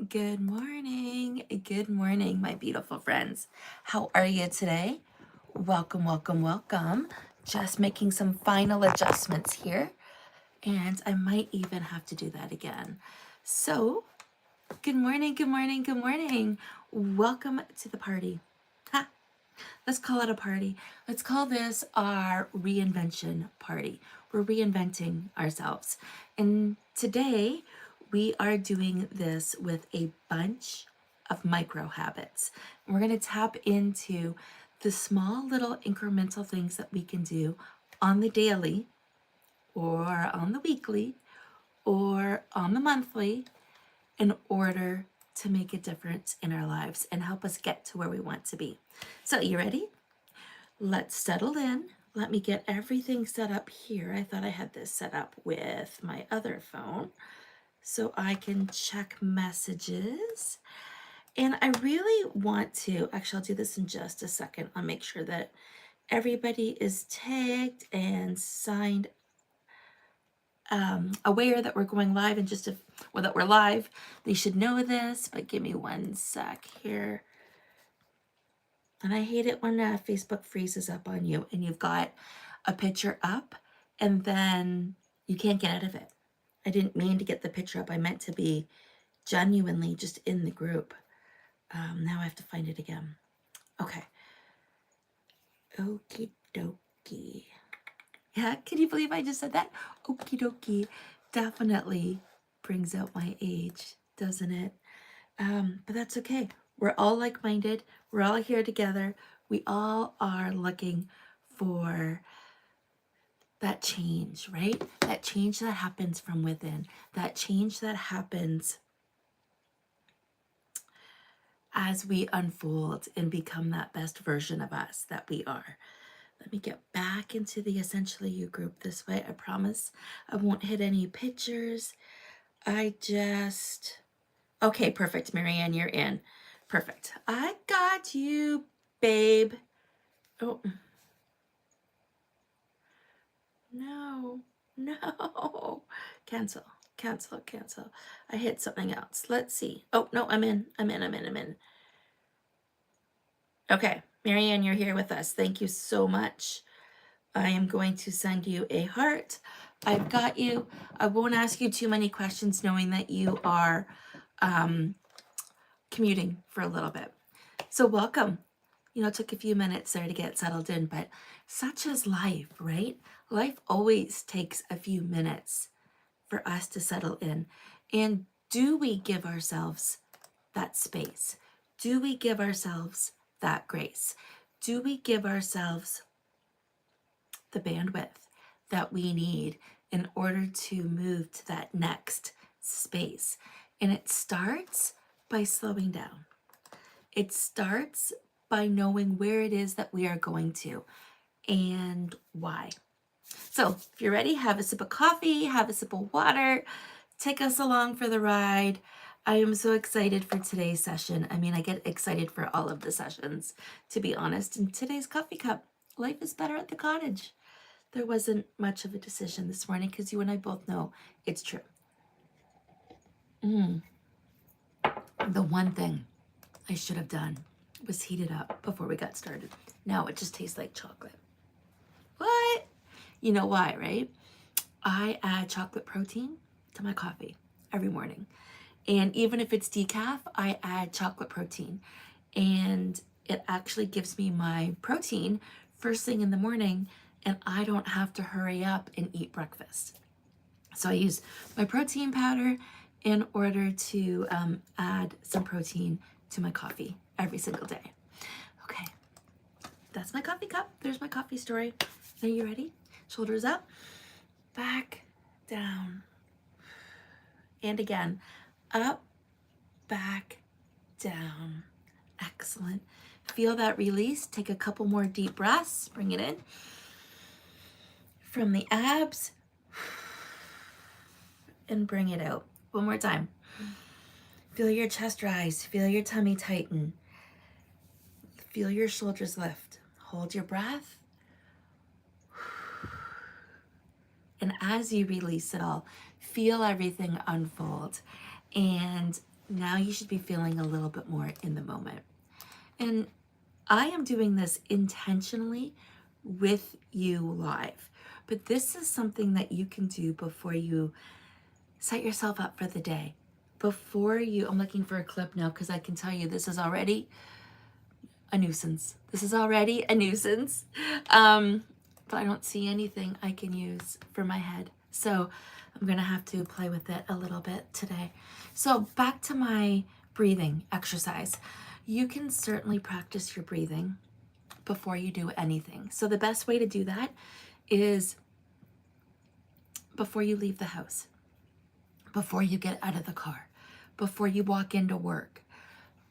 Good morning, my beautiful friends. How are you today? Welcome, welcome, welcome. Just making some final adjustments here, and I might even have to do that again. So, good morning, good morning, good morning. Welcome to the party. Ha! Let's call it a party. Let's call this our reinvention party. We're reinventing ourselves. And today we are doing this with a bunch of micro habits. We're going to tap into the small little incremental things that we can do on the daily or on the weekly or on the monthly in order to make a difference in our lives and help us get to where we want to be. So, you ready? Let's settle in. Let me get everything set up here. I thought I had this set up with my other phone so I can check messages. And I really want to, actually, I'll do this in just a second. I'll make sure that everybody is tagged and signed, aware that we're going live and that we're live. They should know this, but give me one sec here. And I hate it when Facebook freezes up on you and you've got a picture up and then you can't get out of it. I didn't mean to get the picture up. I meant to be genuinely just in the group. Now I have to find it again. Okay. Okie dokie. Yeah, can you believe I just said that? Okie dokie. Definitely brings out my age, doesn't it? But that's okay. We're all like-minded. We're all here together. We all are looking for that change, right? That change that happens from within. That change that happens as we unfold and become that best version of us that we are. Let me get back into the Essentially You group this way. I promise I won't hit any pictures. Okay, perfect, Marianne, you're in. Perfect. I got you, babe. Oh, no. Cancel. I hit something else. Let's see. Oh, no, I'm in. Okay, Marianne, you're here with us. Thank you so much. I am going to send you a heart. I've got you. I won't ask you too many questions knowing that you are commuting for a little bit. So welcome. It took a few minutes there to get settled in, but such is life, right? Life always takes a few minutes for us to settle in. And do we give ourselves that space? Do we give ourselves that grace? Do we give ourselves the bandwidth that we need in order to move to that next space? And it starts by slowing down. It starts by knowing where it is that we are going to and why. So if you're ready, have a sip of coffee, have a sip of water, take us along for the ride. I am so excited for today's session. I mean, I get excited for all of the sessions, to be honest. And today's coffee cup, life is better at the cottage. There wasn't much of a decision this morning because you and I both know it's true. The one thing I should have done was heat it up before we got started. Now it just tastes like chocolate. What? You know why, right? I add chocolate protein to my coffee every morning. And even if it's decaf, I add chocolate protein. And it actually gives me my protein first thing in the morning, and I don't have to hurry up and eat breakfast. So I use my protein powder in order to add some protein to my coffee every single day. Okay, that's my coffee cup. There's my coffee story. Are you ready? Shoulders up, back, down, and again, up, back, down. Excellent. Feel that release. Take a couple more deep breaths. Bring it in from the abs and bring it out. One more time. Feel your chest rise. Feel your tummy tighten. Feel your shoulders lift. Hold your breath. And as you release it all, feel everything unfold. And Now you should be feeling a little bit more in the moment. And I am doing this intentionally with you live, but this is something that you can do before you set yourself up for the day. Before you, I'm looking for a clip now because I can tell you this is already a nuisance. This is already a nuisance. But I don't see anything I can use for my head. So I'm gonna have to play with it a little bit today. So back to my breathing exercise. You can certainly practice your breathing before you do anything. So the best way to do that is before you leave the house, before you get out of the car, before you walk into work,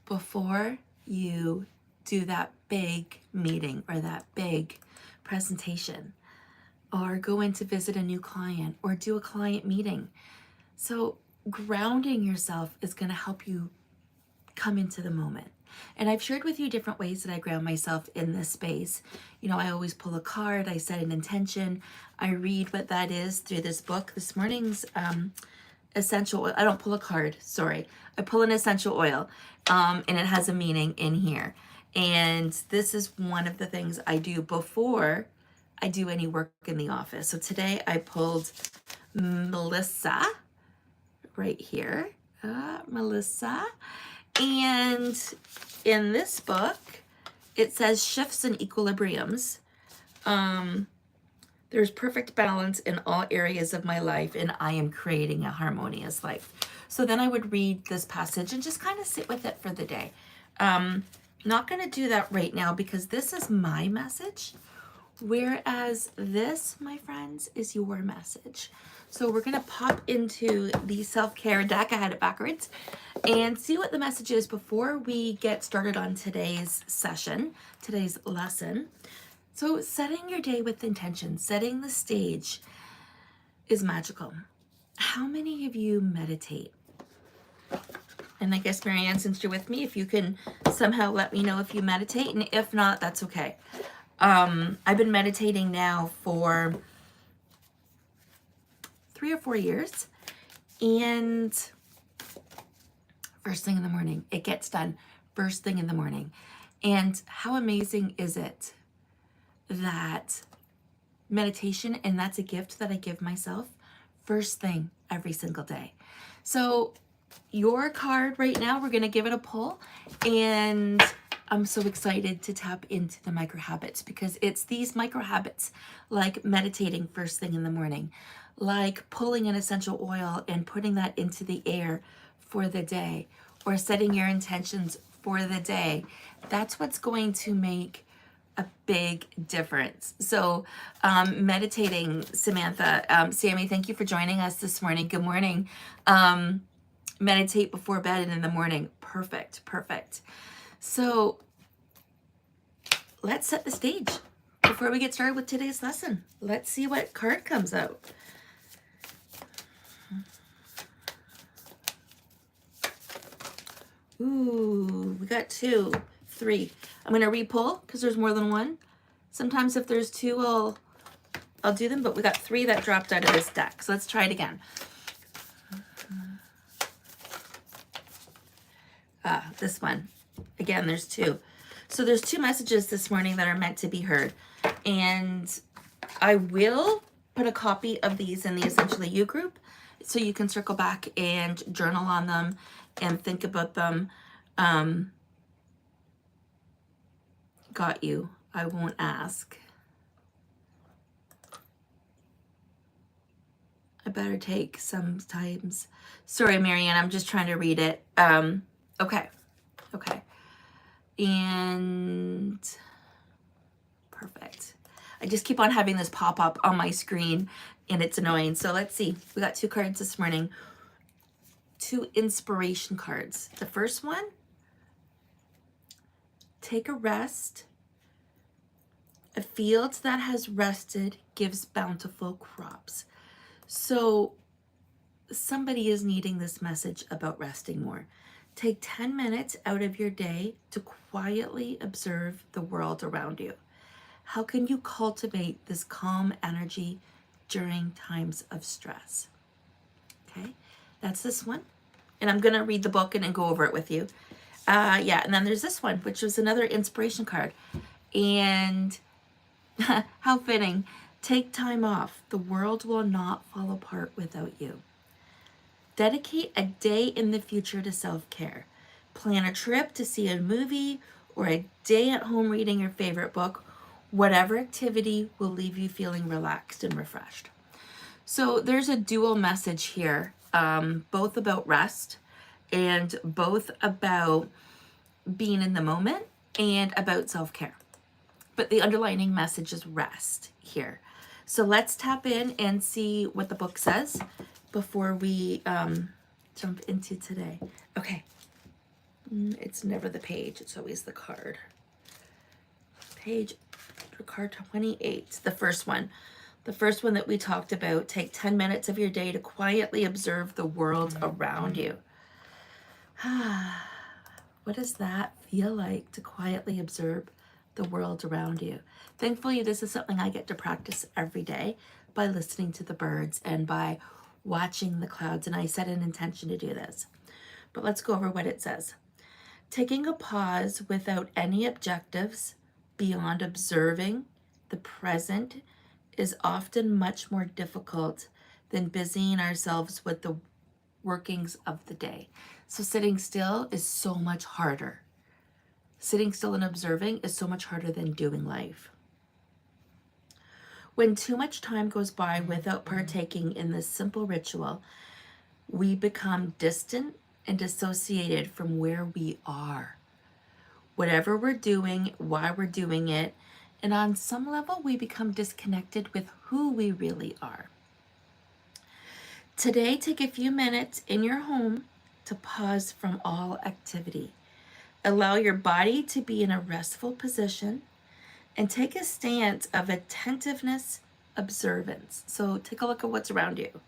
before you do that big meeting or that big presentation, or go in to visit a new client or do a client meeting. So grounding yourself is going to help you come into the moment. And I've shared with you different ways that I ground myself in this space. You know, I always pull a card, I set an intention, I read what that is through this book. This morning's essential oil. I don't pull a card, sorry. I pull an essential oil, and it has a meaning in here. And this is one of the things I do before I do any work in the office. So today I pulled Melissa right here, Melissa. And in this book, it says shifts and equilibriums. There's perfect balance in all areas of my life, and I am creating a harmonious life. So then I would read this passage and just kind of sit with it for the day. Not going to do that right now because this is my message, whereas this, my friends, is your message. So we're going to pop into the self-care deck. I had it backwards, and see what the message is before we get started on today's session, today's lesson. So setting your day with intention, setting the stage is magical. How many of you meditate? And I guess, Marianne, since you're with me, if you can somehow let me know if you meditate, and if not, that's okay. I've been meditating now for 3 or 4 years, and first thing in the morning, it gets done first thing in the morning. And how amazing is it that meditation, and that's a gift that I give myself, first thing every single day. So your card right now, we're going to give it a pull, and I'm so excited to tap into the micro habits, because it's these micro habits like meditating first thing in the morning, like pulling an essential oil and putting that into the air for the day, or setting your intentions for the day. That's what's going to make a big difference. So meditating, Samantha, Sammy, thank you for joining us this morning. Good morning. Meditate before bed and in the morning. Perfect, perfect. So let's set the stage before we get started with today's lesson. Let's see what card comes out. Ooh, we got 2, 3. I'm going to re-pull because there's more than one. Sometimes if there's 2, I'll do them, but we got 3 that dropped out of this deck. So let's try it again. This one. Again, there's 2. So there's 2 messages this morning that are meant to be heard. And I will put a copy of these in the Essentially You group so you can circle back and journal on them and think about them. Got you. I won't ask. I better take sometimes. Sorry, Marianne, I'm just trying to read it. Okay. And perfect. I just keep on having this pop up on my screen and it's annoying. So let's see. We got 2 cards this morning. 2 inspiration cards. The first one, take a rest. A field that has rested gives bountiful crops. So somebody is needing this message about resting more. Take 10 minutes out of your day to quietly observe the world around you. How can you cultivate this calm energy during times of stress? Okay, that's this one. And I'm going to read the book and then go over it with you. Yeah, and then there's this one, which was another inspiration card. And how fitting. Take time off. The world will not fall apart without you. Dedicate a day in the future to self-care. Plan a trip to see a movie or a day at home reading your favorite book. Whatever activity will leave you feeling relaxed and refreshed. So there's a dual message here, both about rest and both about being in the moment and about self-care. But the underlining message is rest here. So let's tap in and see what the book says before we jump into today. Okay. It's never the page. It's always the card. Card 28, the first one. The first one that we talked about. Take 10 minutes of your day to quietly observe the world around you. What does that feel like, to quietly observe the world around you? Thankfully, this is something I get to practice every day by listening to the birds and by watching the clouds, and I set an intention to do this. But let's go over what it says. Taking a pause without any objectives beyond observing the present is often much more difficult than busying ourselves with the workings of the day. So sitting still is so much harder. Sitting still and observing is so much harder than doing life. When too much time goes by without partaking in this simple ritual, we become distant and dissociated from where we are. Whatever we're doing, why we're doing it, and on some level, we become disconnected with who we really are. Today, take a few minutes in your home to pause from all activity. Allow your body to be in a restful position and take a stance of attentiveness, observance. So take a look at what's around you.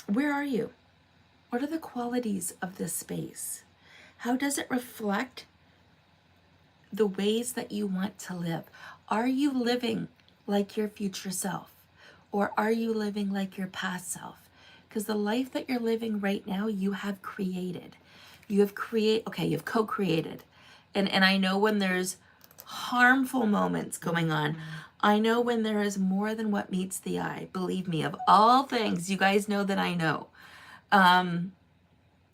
Where are you? What are the qualities of this space? How does it reflect the ways that you want to live? Are you living like your future self? Or are you living like your past self? Because the life that you're living right now, you have created. You've co-created. And I know when there's harmful moments going on, I know when there is more than what meets the eye. Believe me, of all things, you guys know that I know.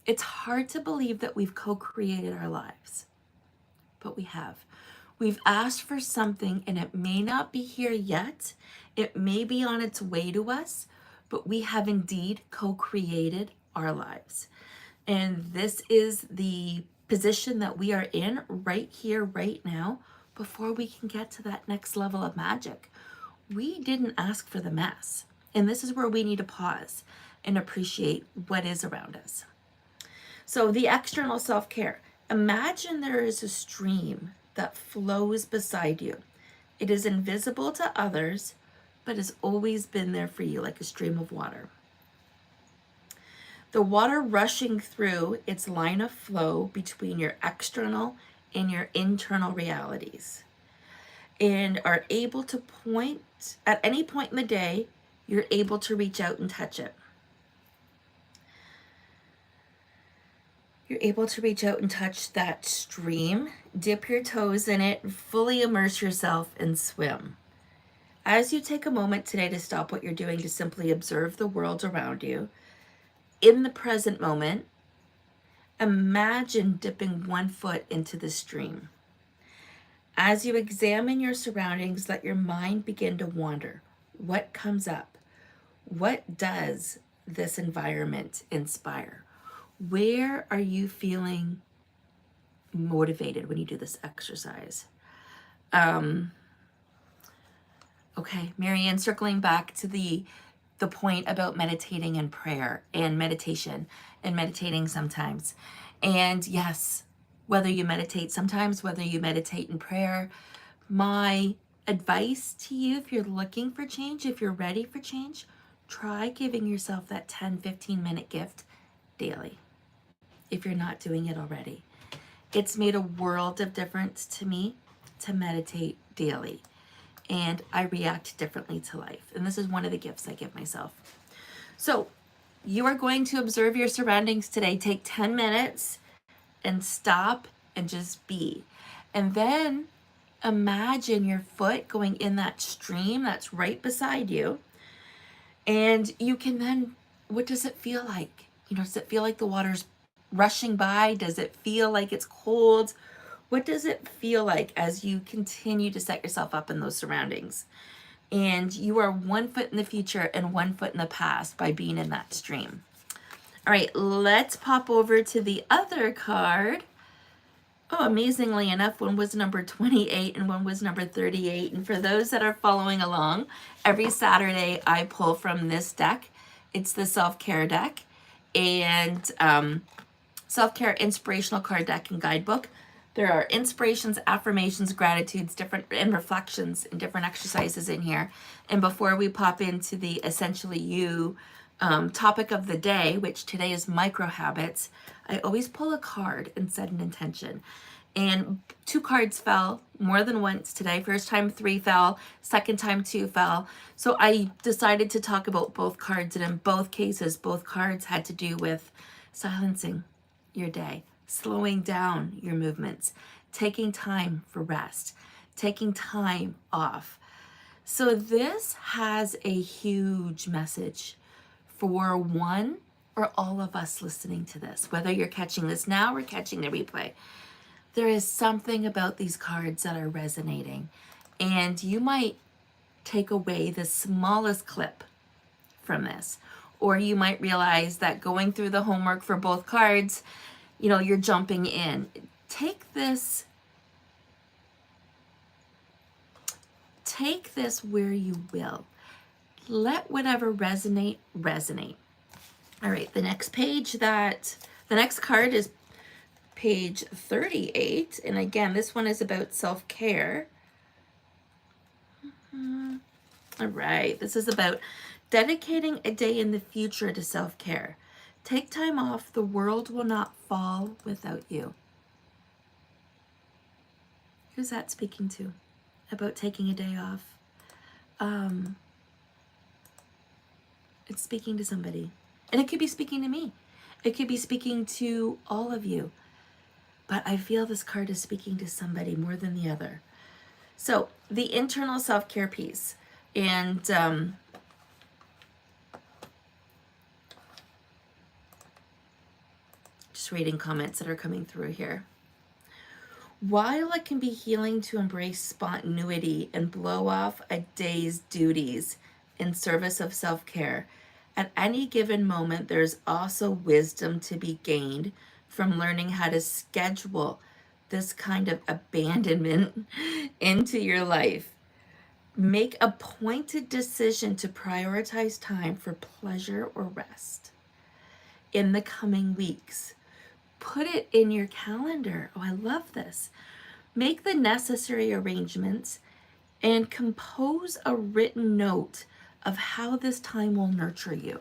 It's hard to believe that we've co-created our lives, but we have. We've asked for something and it may not be here yet. It may be on its way to us, but we have indeed co-created our lives. And this is the position that we are in right here, right now, before we can get to that next level of magic. We didn't ask for the mess. And this is where we need to pause and appreciate what is around us. So the external self-care. Imagine there is a stream that flows beside you. It is invisible to others, but has always been there for you, like a stream of water. The water rushing through its line of flow between your external and your internal realities, and are able to point, at any point in the day, you're able to reach out and touch it. You're able to reach out and touch that stream, dip your toes in it, fully immerse yourself and swim. As you take a moment today to stop what you're doing to simply observe the world around you, in the present moment, imagine dipping one foot into the stream. As you examine your surroundings, let your mind begin to wander. What comes up? What does this environment inspire? Where are you feeling motivated when you do this exercise? Okay, Marianne, circling back to the point about meditating and prayer and meditation and meditating sometimes. And yes, whether you meditate sometimes, whether you meditate in prayer, my advice to you, if you're looking for change, if you're ready for change, try giving yourself that 10-15 minute gift daily if you're not doing it already. It's made a world of difference to me to meditate daily. And I react differently to life. And this is one of the gifts I give myself. So You are going to observe your surroundings today. Take 10 minutes and stop and just be. And then imagine your foot going in that stream that's right beside you. And you can then, what does it feel like? Does it feel like the water's rushing by? Does it feel like it's cold? What does it feel like as you continue to set yourself up in those surroundings? And you are 1 foot in the future and 1 foot in the past by being in that stream. All right, let's pop over to the other card. Oh, amazingly enough, one was number 28 and one was number 38. And for those that are following along, every Saturday I pull from this deck. It's the self-care deck and self-care inspirational card deck and guidebook. There are inspirations, affirmations, gratitudes, different and reflections and different exercises in here. And before we pop into the Essentially You topic of the day, which today is microhabits, I always pull a card and set an intention. And 2 cards fell more than once today. First time 3 fell, second time 2 fell. So I decided to talk about both cards, and in both cases, both cards had to do with silencing your day, slowing down your movements, taking time for rest, taking time off. So this has a huge message for one or all of us listening to this, whether you're catching this now or catching the replay. There is something about these cards that are resonating, and you might take away the smallest clip from this, or you might realize that going through the homework for both cards, you're jumping in. Take this where you will. Let whatever resonate. All right, the next card is page 38. And again, this one is about self-care. All right, this is about dedicating a day in the future to self-care. Take time off. The world will not fall without you. Who's that speaking to? About taking a day off? It's speaking to somebody. And it could be speaking to me. It could be speaking to all of you. But I feel this card is speaking to somebody more than the other. So the internal self-care piece. And just reading comments that are coming through here. While it can be healing to embrace spontaneity and blow off a day's duties in service of self-care, at any given moment, there's also wisdom to be gained from learning how to schedule this kind of abandonment into your life. Make a pointed decision to prioritize time for pleasure or rest in the coming weeks. Put it in your calendar. Oh, I love this. Make the necessary arrangements and compose a written note of how this time will nurture you.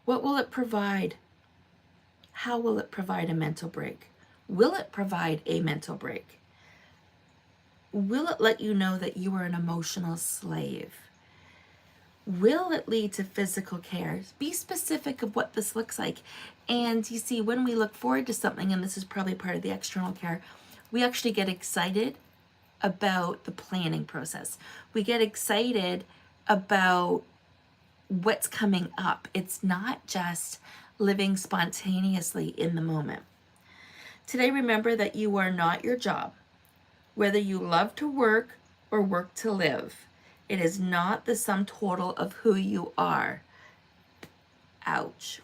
What will it provide? How will it provide a mental break? Will it provide a mental break? Will it let you know that you are an emotional slave? Will it lead to physical care? Be specific of what this looks like. And you see, when we look forward to something, and this is probably part of the external care, we actually get excited about the planning process. We get excited about what's coming up. It's not just living spontaneously in the moment. Today, remember that you are not your job. Whether you love to work or work to live, it is not the sum total of who you are. Ouch.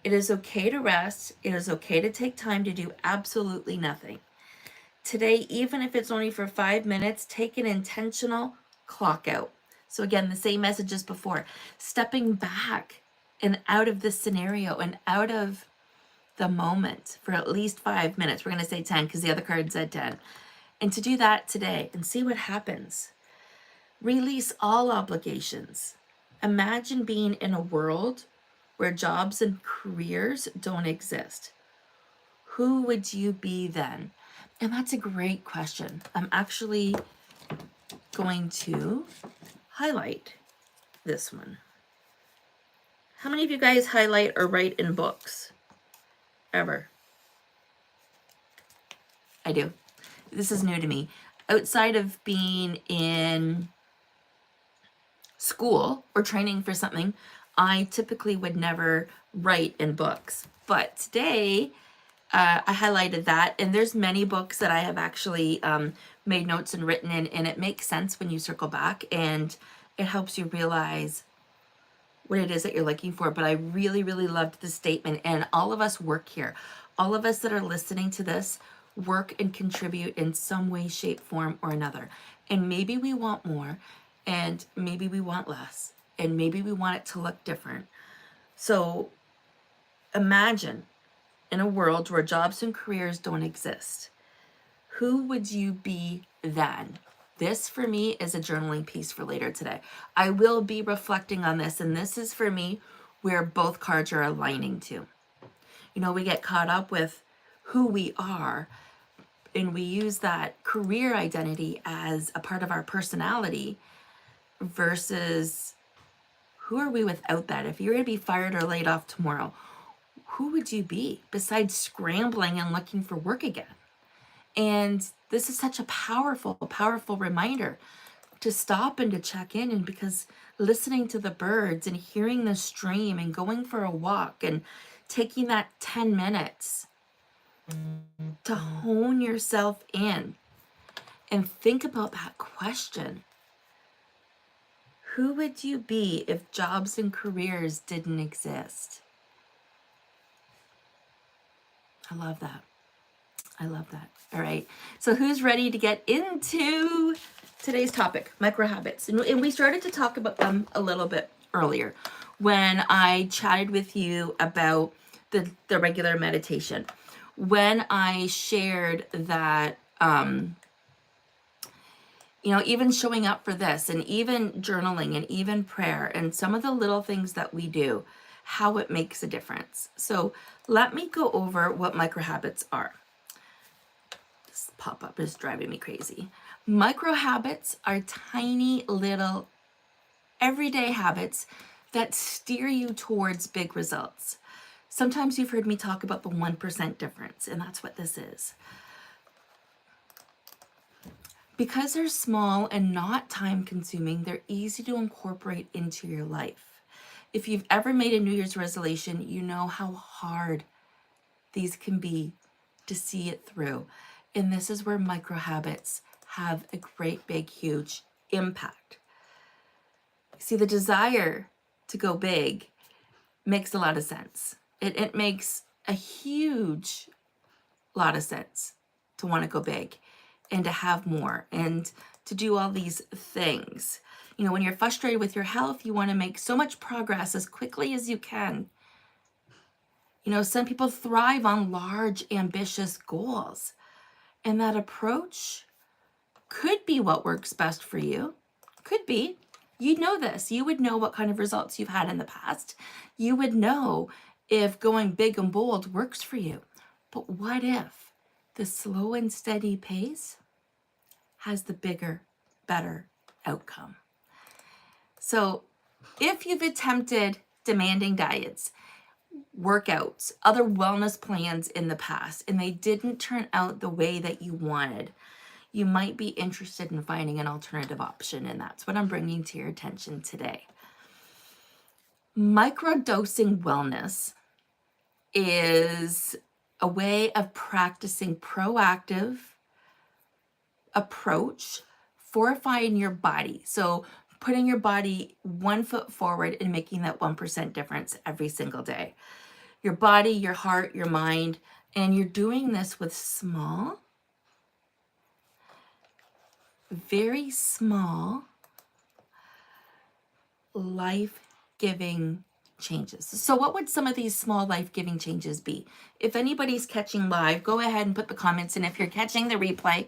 It is okay to rest. It is okay to take time to do absolutely nothing. Today, even if it's only for 5 minutes, take an intentional clock out. So again, the same message as before, stepping back and out of this scenario and out of the moment for at least 5 minutes. We're going to say 10 because the other card said 10. And to do that today and see what happens. Release all obligations. Imagine being in a world where jobs and careers don't exist. Who would you be then? And that's a great question. I'm actually going to highlight this one. How many of you guys highlight or write in books? Ever? I do. This is new to me. Outside of being in school or training for something, I typically would never write in books. But today, I highlighted that, and there's many books that I have actually made notes and written in, and it makes sense when you circle back, and it helps you realize what it is that you're looking for. But I really, really loved the statement, and all of us work here. All of us that are listening to this work and contribute in some way, shape, form, or another. And maybe we want more, and maybe we want less, and maybe we want it to look different. So imagine in a world where jobs and careers don't exist, who would you be then? This for me is a journaling piece for later today. I will be reflecting on this, and this is for me where both cards are aligning to. You know, we get caught up with who we are, and we use that career identity as a part of our personality versus who are we without that? If you were to be fired or laid off tomorrow, who would you be besides scrambling and looking for work again? And this is such a powerful, powerful reminder to stop and to check in. And because listening to the birds and hearing the stream and going for a walk and taking that 10 minutes to hone yourself in and think about that question. Who would you be if jobs and careers didn't exist? I love that. I love that. All right. So who's ready to get into today's topic, microhabits? And we started to talk about them a little bit earlier when I chatted with you about the regular meditation. When I shared that, you know, even showing up for this and even journaling and even prayer and some of the little things that we do, how it makes a difference. So let me go over what microhabits are. This pop-up is driving me crazy. Microhabits are tiny little everyday habits that steer you towards big results. Sometimes you've heard me talk about the 1% difference, and that's what this is. Because they're small and not time-consuming, they're easy to incorporate into your life. If you've ever made a New Year's resolution, you know how hard these can be to see it through. And this is where microhabits have a great, big, huge impact. See, the desire to go big makes a lot of sense. It makes a huge lot of sense to want to go big and to have more and to do all these things. You know, when you're frustrated with your health, you want to make so much progress as quickly as you can. You know, some people thrive on large, ambitious goals. And that approach could be what works best for you. Could be. You'd know this. You would know what kind of results you've had in the past. You would know if going big and bold works for you. But what if the slow and steady pace has the bigger, better outcome? So if you've attempted demanding diets, workouts, other wellness plans in the past, and they didn't turn out the way that you wanted, you might be interested in finding an alternative option, and that's what I'm bringing to your attention today. Microdosing wellness is a way of practicing proactive approach, fortifying your body. So putting your body 1 foot forward and making that 1% difference every single day. Your body, your heart, your mind, and you're doing this with small, very small, life-giving changes. So what would some of these small life-giving changes be? If anybody's catching live, go ahead and put the comments in. If you're catching the replay,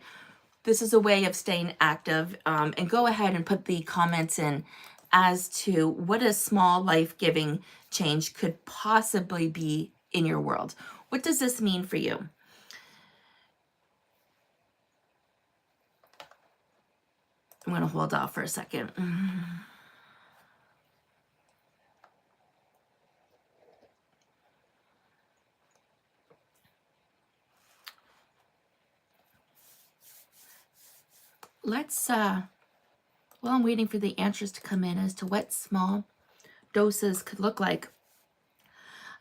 this is a way of staying active, and go ahead and put the comments in as to what a small life-giving change could possibly be in your world. What does this mean for you? I'm going to hold off for a second. Let's, while I'm waiting for the answers to come in as to what small doses could look like,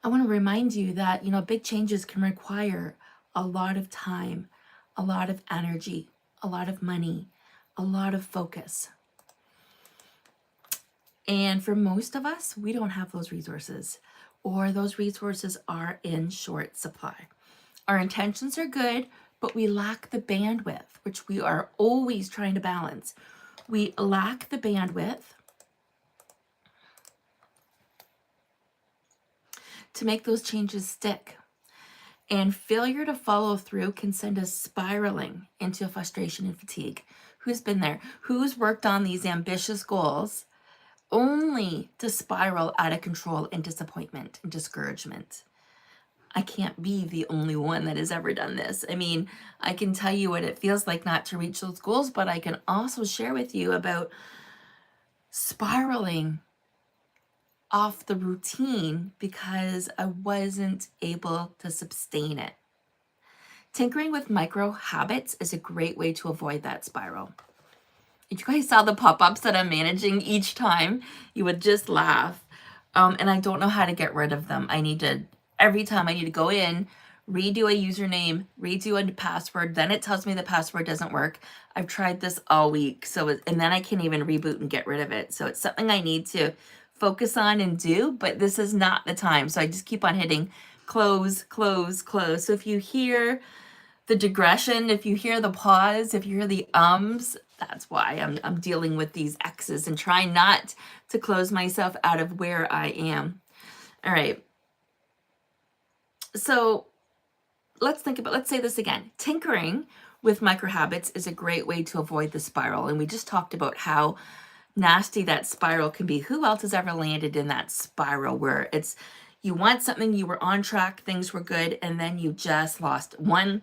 I want to remind you that, you know, big changes can require a lot of time, a lot of energy, a lot of money, a lot of focus. And for most of us, we don't have those resources, or those resources are in short supply. Our intentions are good, but we lack the bandwidth, which we are always trying to balance. We lack the bandwidth to make those changes stick. And failure to follow through can send us spiraling into frustration and fatigue. Who's been there? Who's worked on these ambitious goals only to spiral out of control in disappointment and discouragement? I can't be the only one that has ever done this. I mean, I can tell you what it feels like not to reach those goals, but I can also share with you about spiraling off the routine because I wasn't able to sustain it. Tinkering with micro habits is a great way to avoid that spiral. If you guys saw the pop-ups that I'm managing each time, you would just laugh. And I don't know how to get rid of them. Every time I need to go in, redo a username, redo a password, then it tells me the password doesn't work. I've tried this all week, and then I can't even reboot and get rid of it. So it's something I need to focus on and do, but this is not the time. So I just keep on hitting close, close, close. So if you hear the digression, if you hear the pause, if you hear the ums, that's why I'm dealing with these X's and trying not to close myself out of where I am. All right. So let's say this again. Tinkering with micro habits is a great way to avoid the spiral. And we just talked about how nasty that spiral can be. Who else has ever landed in that spiral where it's, you want something, you were on track, things were good, and then you just lost one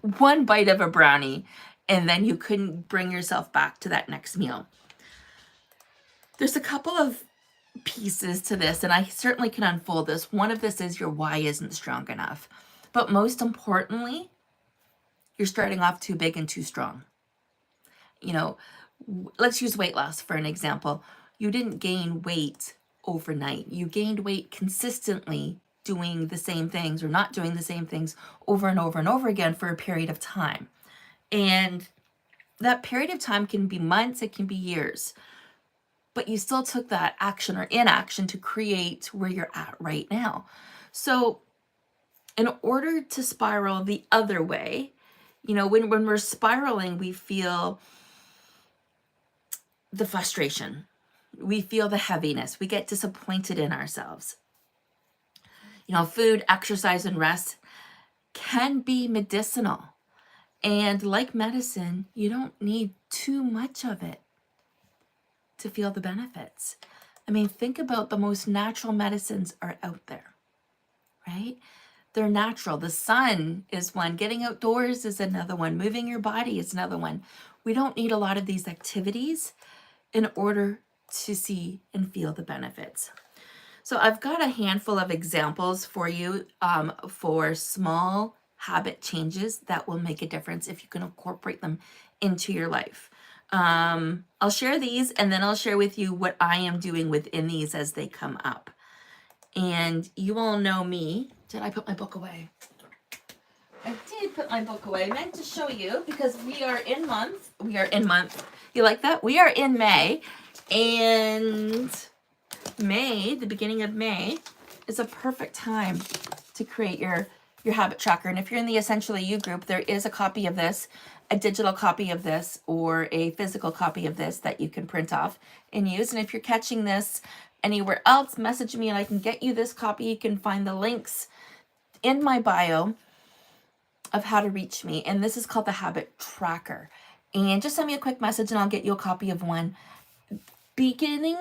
bite of a brownie, and then you couldn't bring yourself back to that next meal? There's a couple of pieces to this, and I certainly can unfold this. One of this is your why isn't strong enough. But most importantly, you're starting off too big and too strong. You know, let's use weight loss for an example. You didn't gain weight overnight. You gained weight consistently doing the same things or not doing the same things over and over and over again for a period of time. And that period of time can be months, it can be years, but you still took that action or inaction to create where you're at right now. So in order to spiral the other way, you know, when we're spiraling, we feel the frustration, we feel the heaviness, we get disappointed in ourselves. You know, food, exercise, and rest can be medicinal. And like medicine, you don't need too much of it to feel the benefits. I mean, think about the most natural medicines are out there, right? They're natural. The sun is one. Getting outdoors is another one. Moving your body is another one. We don't need a lot of these activities in order to see and feel the benefits. So I've got a handful of examples for you for small habit changes that will make a difference if you can incorporate them into your life. I'll share these, and then I'll share with you what I am doing within these as they come up. And you all know me. Did I put my book away? I did put my book away. I meant to show you because we are in month. You like that? We are in May, and May, the beginning of May, is a perfect time to create your habit tracker. And if you're in the Essentially You group, there is a copy of this, a digital copy of this, or a physical copy of this that you can print off and use. And if you're catching this anywhere else, message me and I can get you this copy. You can find the links in my bio of how to reach me. And this is called the Habit Tracker. And just send me a quick message and I'll get you a copy of one. Beginning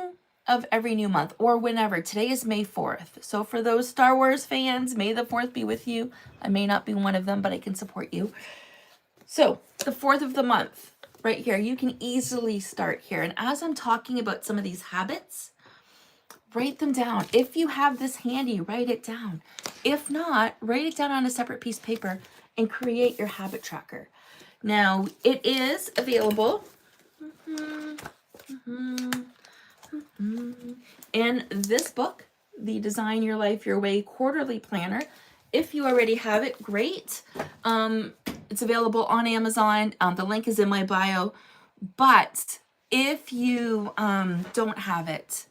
of every new month or whenever. Today is May 4th. So for those Star Wars fans, May the 4th be with you. I may not be one of them, but I can support you. So the 4th of the month, right here. You can easily start here. And as I'm talking about some of these habits, write them down. If you have this handy, write it down. If not, write it down on a separate piece of paper and create your habit tracker. Now, it is available in this book, the Design Your Life Your Way Quarterly Planner. If you already have it, great. It's available on Amazon. The link is in my bio. But if you don't have it,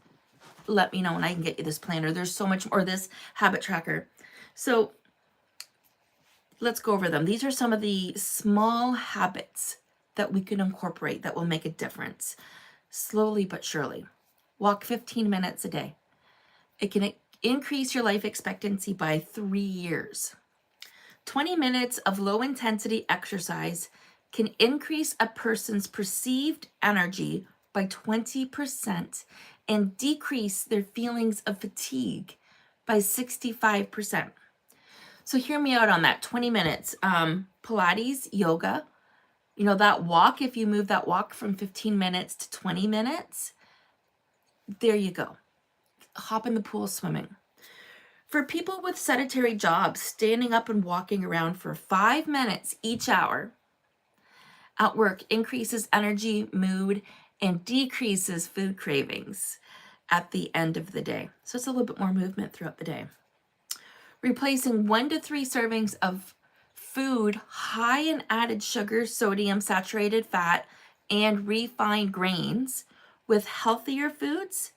let me know and I can get you this planner. There's so much more, this habit tracker. So let's go over them. These are some of the small habits that we can incorporate that will make a difference. Slowly but surely. Walk 15 minutes a day. It can increase your life expectancy by 3 years. 20 minutes of low intensity exercise can increase a person's perceived energy by 20% and decrease their feelings of fatigue by 65%. So hear me out on that. 20 minutes. Pilates, yoga, you know, that walk, if you move that walk from 15 minutes to 20 minutes, there you go. Hop in the pool swimming. For people with sedentary jobs, standing up and walking around for 5 minutes each hour at work increases energy, mood, and decreases food cravings at the end of the day. So it's a little bit more movement throughout the day. Replacing 1 to 3 servings of food high in added sugar, sodium, saturated fat, and refined grains with healthier foods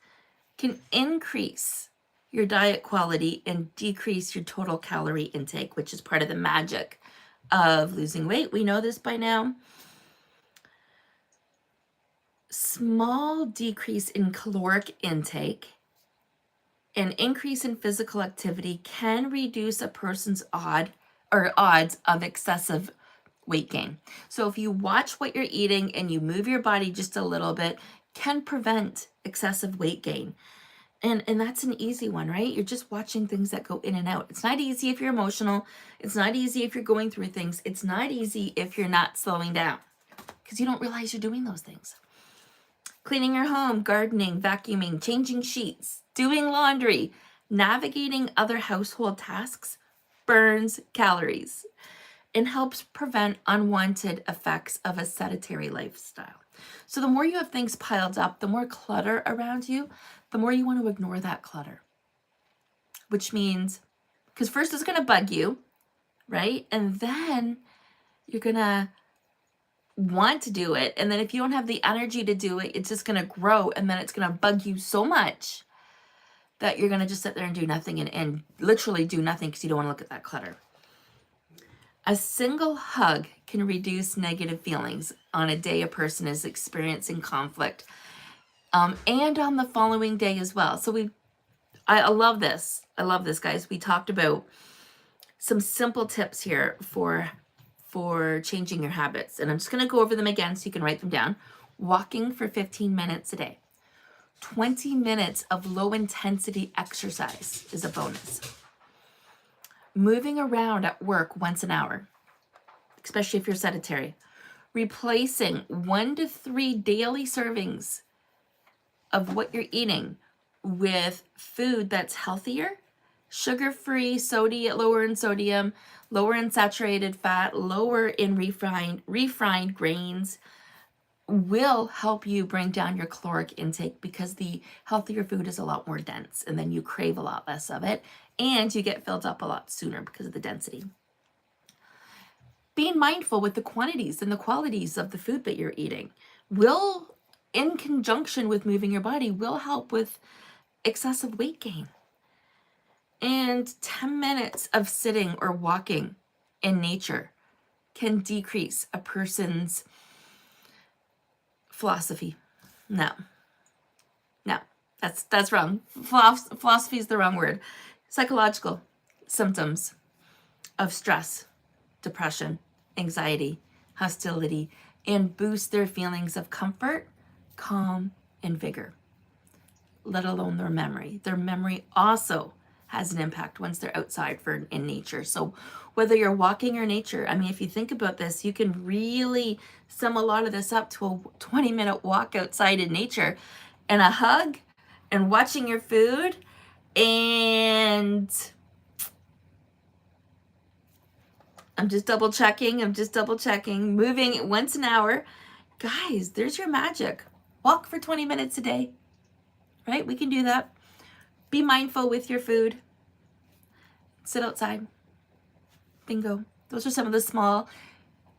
can increase your diet quality and decrease your total calorie intake, which is part of the magic of losing weight. We know this by now. Small decrease in caloric intake and increase in physical activity can reduce a person's odds of excessive weight gain. So if you watch what you're eating and you move your body just a little bit, can prevent excessive weight gain. And that's an easy one, right? You're just watching things that go in and out. It's not easy if you're emotional. It's not easy if you're going through things. It's not easy if you're not slowing down because you don't realize you're doing those things. Cleaning your home, gardening, vacuuming, changing sheets, doing laundry, navigating other household tasks burns calories and helps prevent unwanted effects of a sedentary lifestyle. So the more you have things piled up, the more clutter around you, the more you want to ignore that clutter. Which means, because first it's going to bug you, right? And then you're going to want to do it. And then if you don't have the energy to do it, it's just going to grow. And then it's going to bug you so much that you're going to just sit there and do nothing and literally do nothing because you don't want to look at that clutter. A single hug can reduce negative feelings on a day a person is experiencing conflict, and on the following day as well. So I love this. I love this, guys. We talked about some simple tips here for changing your habits. And I'm just going to go over them again so you can write them down. Walking for 15 minutes a day. 20 minutes of low intensity exercise is a bonus. Moving around at work once an hour, especially if you're sedentary. Replacing 1 to 3 daily servings of what you're eating with food that's healthier, sugar-free, lower in sodium, lower in saturated fat, lower in refined grains, will help you bring down your caloric intake because the healthier food is a lot more dense and then you crave a lot less of it and you get filled up a lot sooner because of the density. Being mindful with the quantities and the qualities of the food that you're eating will, in conjunction with moving your body, will help with excessive weight gain. And 10 minutes of sitting or walking in nature can decrease a person's philosophy. No, that's wrong. Philosophy is the wrong word. Psychological symptoms of stress, depression, anxiety, hostility, and boost their feelings of comfort, calm, and vigor, let alone their memory. Their memory also has an impact once they're outside in nature. So whether you're walking or nature, I mean, if you think about this, you can really sum a lot of this up to a 20-minute walk outside in nature and a hug and watching your food and I'm just double checking, moving once an hour. Guys, there's your magic. Walk for 20 minutes a day, right? We can do that. Be mindful with your food. Sit outside. Bingo. Those are some of the small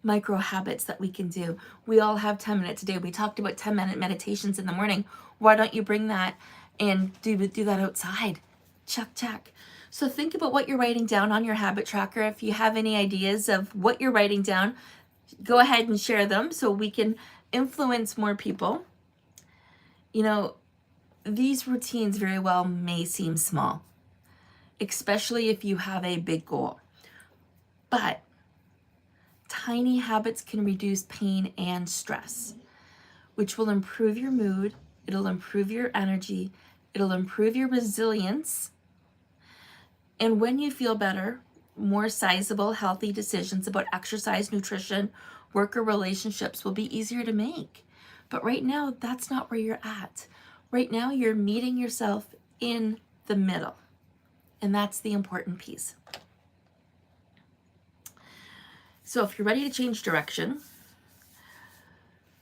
micro habits that we can do. We all have 10 minutes a day. We talked about 10-minute meditations in the morning. Why don't you bring that and do that outside? Check. So think about what you're writing down on your habit tracker. If you have any ideas of what you're writing down, go ahead and share them so we can influence more people. You know, these routines very well may seem small, especially if you have a big goal. But tiny habits can reduce pain and stress, which will improve your mood. It'll improve your energy. It'll improve your resilience. And when you feel better, more sizable, healthy decisions about exercise, nutrition, work, or relationships will be easier to make. But right now, that's not where you're at. Right now, you're meeting yourself in the middle. And that's the important piece. So if you're ready to change direction,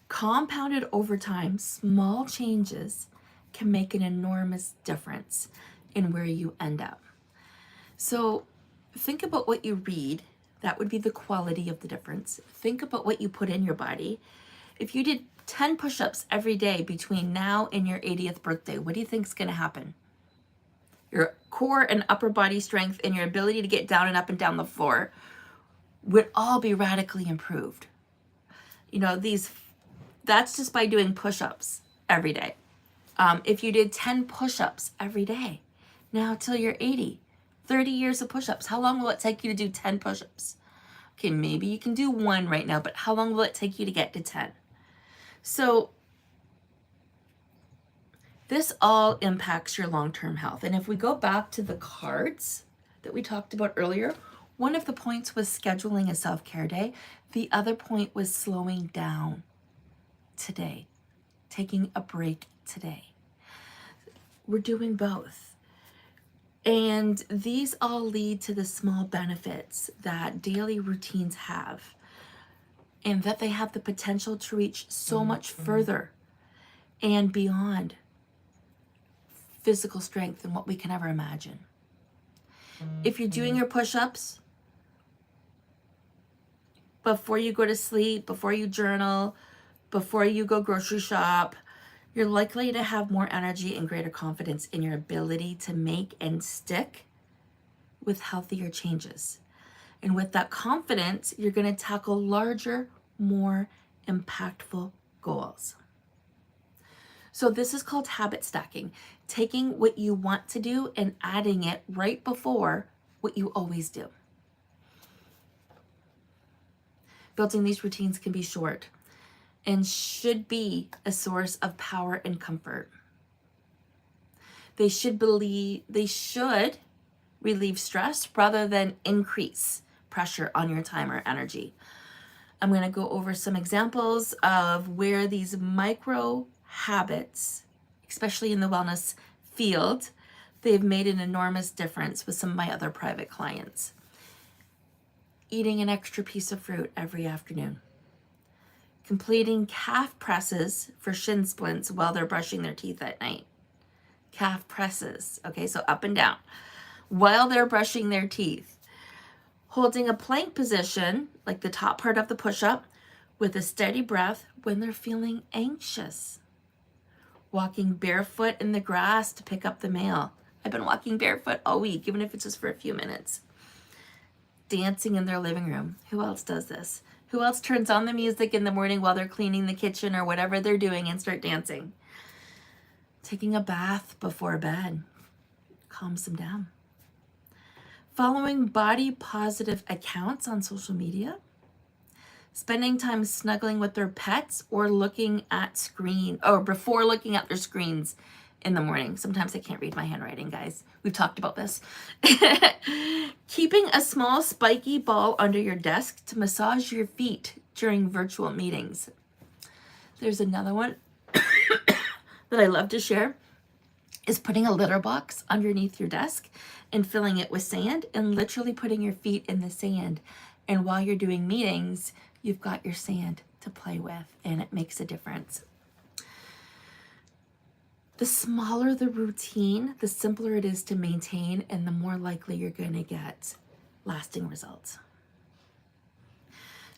compounded over time, small changes can make an enormous difference in where you end up. So think about what you read. That would be the quality of the difference. Think about what you put in your body. If you did 10 push-ups every day between now and your 80th birthday, what do you think is going to happen? Your core and upper body strength and your ability to get down and up and down the floor would all be radically improved. You know, that's just by doing push-ups every day. If you did 10 push-ups every day, now till you're 80, 30 years of push-ups, how long will it take you to do 10 push-ups? Okay, maybe you can do one right now, but how long will it take you to get to 10? So this all impacts your long-term health. And if we go back to the cards that we talked about earlier, one of the points was scheduling a self-care day. The other point was slowing down today, taking a break today. We're doing both. And these all lead to the small benefits that daily routines have, and that they have the potential to reach so much further and beyond physical strength than what we can ever imagine. If you're doing your push-ups before you go to sleep, before you journal, before you go grocery shop, you're likely to have more energy and greater confidence in your ability to make and stick with healthier changes. And with that confidence, you're going to tackle larger, more impactful goals. So this is called habit stacking, taking what you want to do and adding it right before what you always do. Building these routines can be short and should be a source of power and comfort. They should relieve stress rather than increase pressure on your time or energy. I'm going to go over some examples of where these micro habits, especially in the wellness field, they've made an enormous difference with some of my other private clients. Eating an extra piece of fruit every afternoon. Completing calf presses for shin splints while they're brushing their teeth at night. Calf presses, okay, so up and down, while they're brushing their teeth. Holding a plank position, like the top part of the push-up, with a steady breath when they're feeling anxious. Walking barefoot in the grass to pick up the mail. I've been walking barefoot all week, even if it's just for a few minutes. Dancing in their living room. Who else does this? Who else turns on the music in the morning while they're cleaning the kitchen or whatever they're doing and start dancing? Taking a bath before bed calms them down. Following body positive accounts on social media. Spending time snuggling with their pets or looking at before looking at their screens in the morning. Sometimes I can't read my handwriting, guys. We've talked about this. Keeping a small spiky ball under your desk to massage your feet during virtual meetings. There's another one that I love to share, is putting a litter box underneath your desk and filling it with sand and literally putting your feet in the sand. And while you're doing meetings, you've got your sand to play with, and it makes a difference. The smaller the routine, the simpler it is to maintain, and the more likely you're going to get lasting results.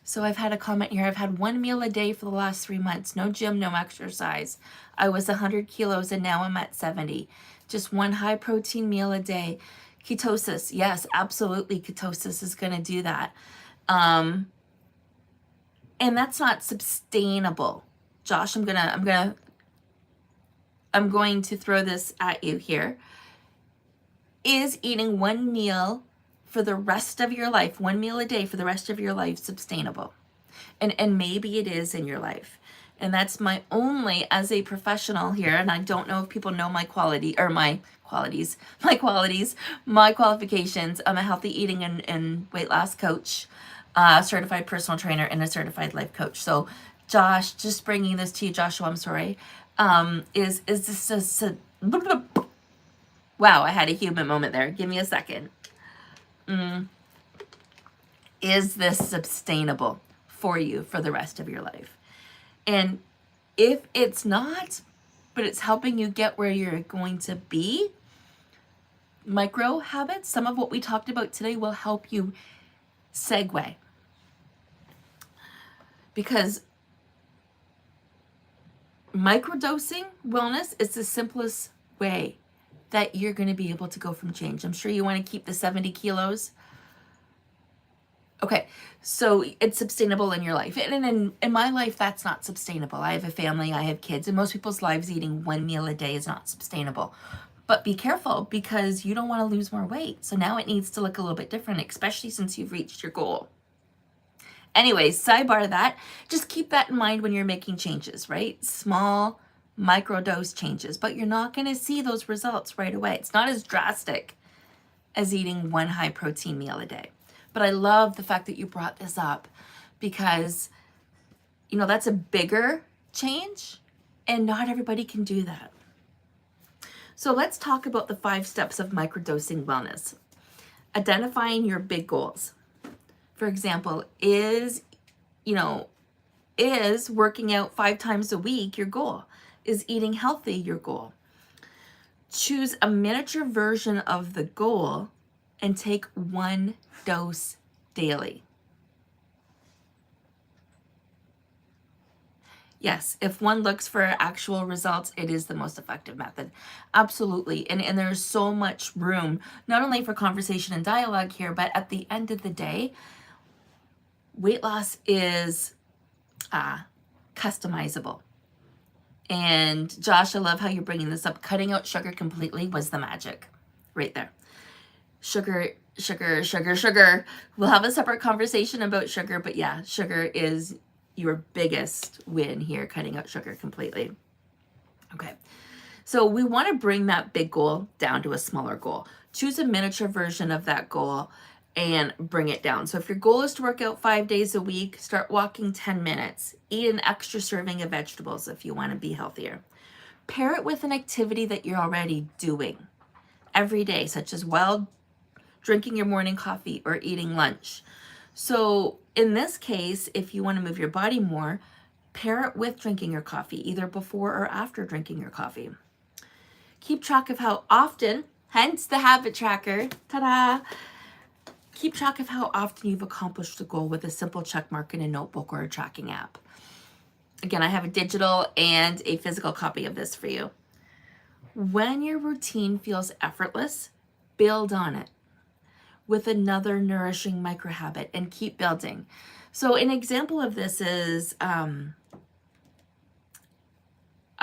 So I've had a comment here. I've had 1 meal a day for the last 3 months. No gym, no exercise. I was 100 kilos and now I'm at 70. Just 1 high protein meal a day. Ketosis. Yes, absolutely. Ketosis is going to do that. And that's not sustainable. Josh, I'm going to throw this at you here. Is eating 1 meal for the rest of your life, 1 meal a day for the rest of your life, sustainable? And maybe it is in your life. And that's my only, as a professional here, and I don't know if people know my qualifications. I'm a healthy eating and weight loss coach, certified personal trainer, and a certified life coach. So Josh, just bringing this to you, Joshua, I'm sorry, is this wow, I had a human moment there. Give me a second. Is this sustainable for you for the rest of your life? And if it's not, but it's helping you get where you're going to be, micro habits, some of what we talked about today will help you segue. Because microdosing wellness is the simplest way that you're going to be able to go from change. I'm sure you want to keep the 70 kilos. Okay, so it's sustainable in your life. And in my life, that's not sustainable. I have a family, I have kids, and most people's lives eating 1 meal a day is not sustainable. But be careful, because you don't want to lose more weight. So now it needs to look a little bit different, especially since you've reached your goal. Anyways, sidebar to that, just keep that in mind when you're making changes, right? Small microdose changes, but you're not going to see those results right away. It's not as drastic as eating 1 high protein meal a day. But I love the fact that you brought this up, because, you know, that's a bigger change and not everybody can do that. So let's talk about the 5 steps of microdosing wellness. Identifying your big goals. For example, is working out 5 times a week your goal? Is eating healthy your goal? Choose a miniature version of the goal and take 1 dose daily. Yes, if one looks for actual results, it is the most effective method. Absolutely. And there's so much room, not only for conversation and dialogue here, but at the end of the day, weight loss is customizable. And Josh, I love how you're bringing this up. Cutting out sugar completely was the magic right there. Sugar. We'll have a separate conversation about sugar, but yeah, sugar is your biggest win here, cutting out sugar completely. Okay, so we want to bring that big goal down to a smaller goal. Choose a miniature version of that goal and bring it down. So if your goal is to work out 5 days a week, start walking 10 minutes. Eat an extra serving of vegetables if you want to be healthier. Pair it with an activity that you're already doing every day, such as drinking your morning coffee or eating lunch. So in this case, if you want to move your body more, pair it with drinking your coffee, either before or after drinking your coffee. Keep track of how often, hence the habit tracker, ta-da! Keep track of how often you've accomplished the goal with a simple check mark in a notebook or a tracking app. Again, I have a digital and a physical copy of this for you. When your routine feels effortless, build on it with another nourishing micro habit and keep building. So an example of this is, I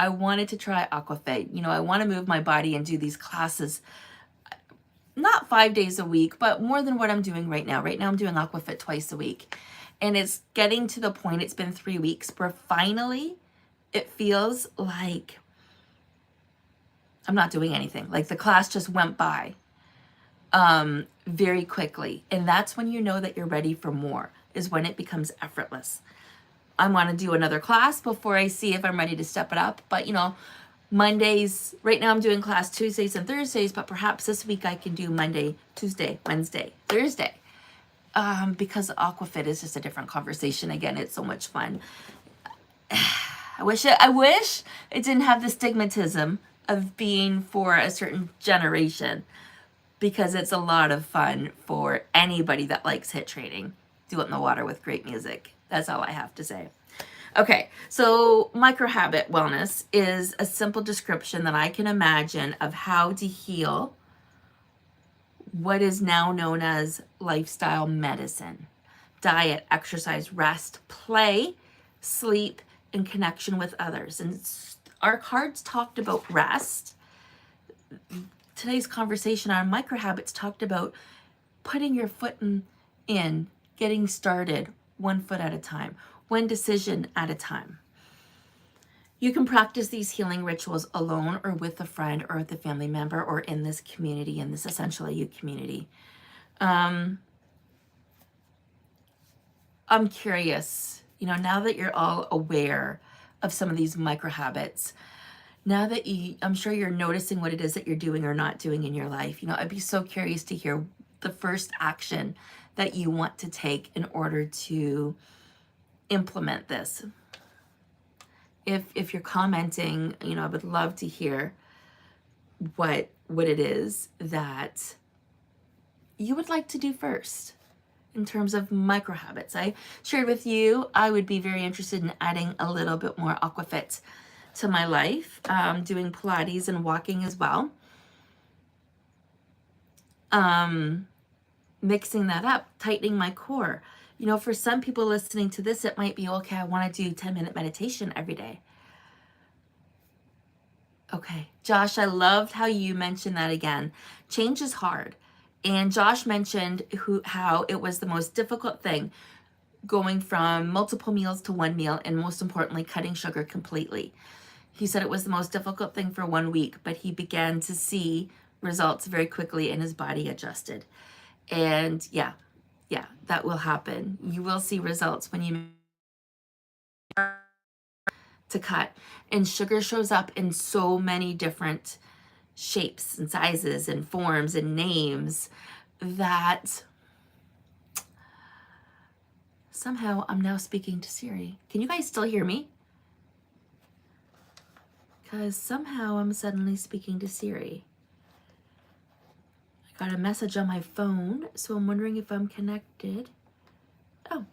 wanted to try Aquafit. I want to move my body and do these classes, not 5 days a week, but more than what I'm doing right now. Right now I'm doing Aquafit twice a week. And it's getting to the point, it's been 3 weeks, where finally it feels like I'm not doing anything. Like the class just went by very quickly. And that's when you know that you're ready for more, is when it becomes effortless. I want to do another class before I see if I'm ready to step it up. But you know, Mondays, right now I'm doing class Tuesdays and Thursdays, but perhaps this week I can do Monday, Tuesday, Wednesday, Thursday. Because Aquafit is just a different conversation. Again, it's so much fun. I wish it didn't have the stigmatism of being for a certain generation, because it's a lot of fun for anybody that likes HIIT training. Do it in the water with great music. That's all I have to say. Okay, so microhabit wellness is a simple description that I can imagine of how to heal what is now known as lifestyle medicine. Diet, exercise, rest, play, sleep, and connection with others. And our cards talked about rest. Today's conversation on microhabits talked about putting your foot in, getting started one foot at a time, one decision at a time. You can practice these healing rituals alone or with a friend or with a family member or in this community, in this Essentially You community. I'm curious, you know, now that you're all aware of some of these micro habits, now that I'm sure you're noticing what it is that you're doing or not doing in your life, you know, I'd be so curious to hear the first action that you want to take in order to implement this. If you're commenting, you know, I would love to hear what it is that you would like to do first in terms of micro habits. I shared with you, I would be very interested in adding a little bit more Aquafit to my life, doing Pilates and walking as well. Mixing that up, tightening my core. You know, for some people listening to this, it might be, okay, I want to do 10-minute meditation every day. Okay, Josh, I loved how you mentioned that again. Change is hard. And Josh mentioned how it was the most difficult thing, going from multiple meals to one meal, and most importantly, cutting sugar completely. He said it was the most difficult thing for 1 week, but he began to see results very quickly and his body adjusted. And yeah, that will happen. You will see results when you to cut. And sugar shows up in so many different shapes and sizes and forms and names that somehow I'm now speaking to Siri. Can you guys still hear me? Because somehow I'm suddenly speaking to Siri. I got a message on my phone, so I'm wondering if I'm connected. Oh,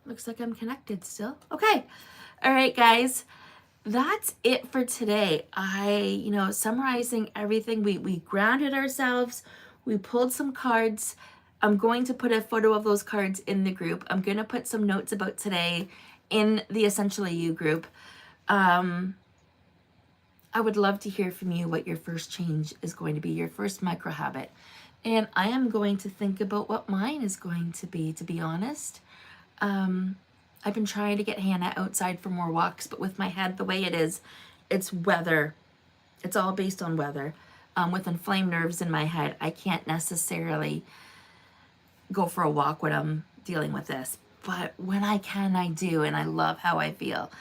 looks like I'm connected still. Okay. All right, guys. That's it for today. Summarizing everything, we grounded ourselves, we pulled some cards. I'm going to put a photo of those cards in the group. I'm going to put some notes about today in the Essentially You group. I would love to hear from you what your first change is going to be, your first micro habit. And I am going to think about what mine is going to be honest. I've been trying to get Hannah outside for more walks, but with my head the way it is, it's weather. It's all based on weather. With inflamed nerves in my head, I can't necessarily go for a walk when I'm dealing with this. But when I can, I do, and I love how I feel.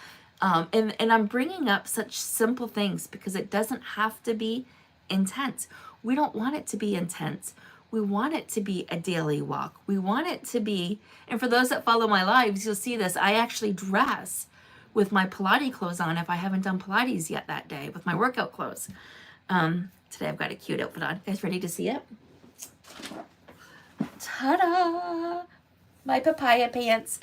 And I'm bringing up such simple things because it doesn't have to be intense. We don't want it to be intense. We want it to be a daily walk. We want it to be, and for those that follow my lives, you'll see this. I actually dress with my Pilates clothes on if I haven't done Pilates yet that day, with my workout clothes. Today I've got a cute outfit on. You guys ready to see it? Ta-da! My papaya pants.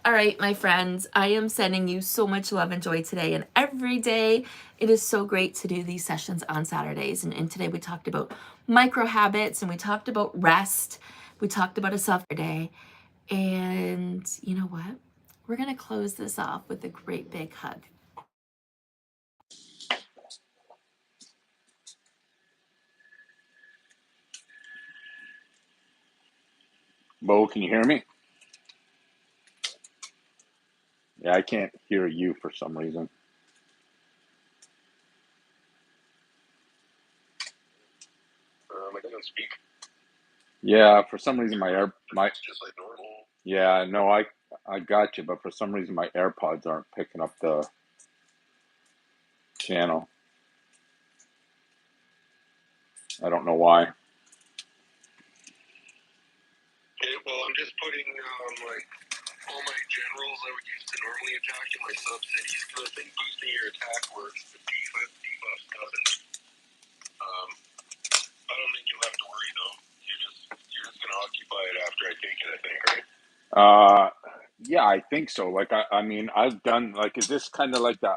All right, my friends, I am sending you so much love and joy today and every day. It is so great to do these sessions on Saturdays. And today we talked about micro habits and we talked about rest. We talked about a self-care day. And you know what? We're going to close this off with a great big hug. Bo, can you hear me? Yeah, I can't hear you for some reason. Yeah, for some reason my yeah, no, I got you, but for some reason my AirPods aren't picking up the channel. I don't know why. Uh, yeah, I think so. Like I mean, I've done like, is this kind of like the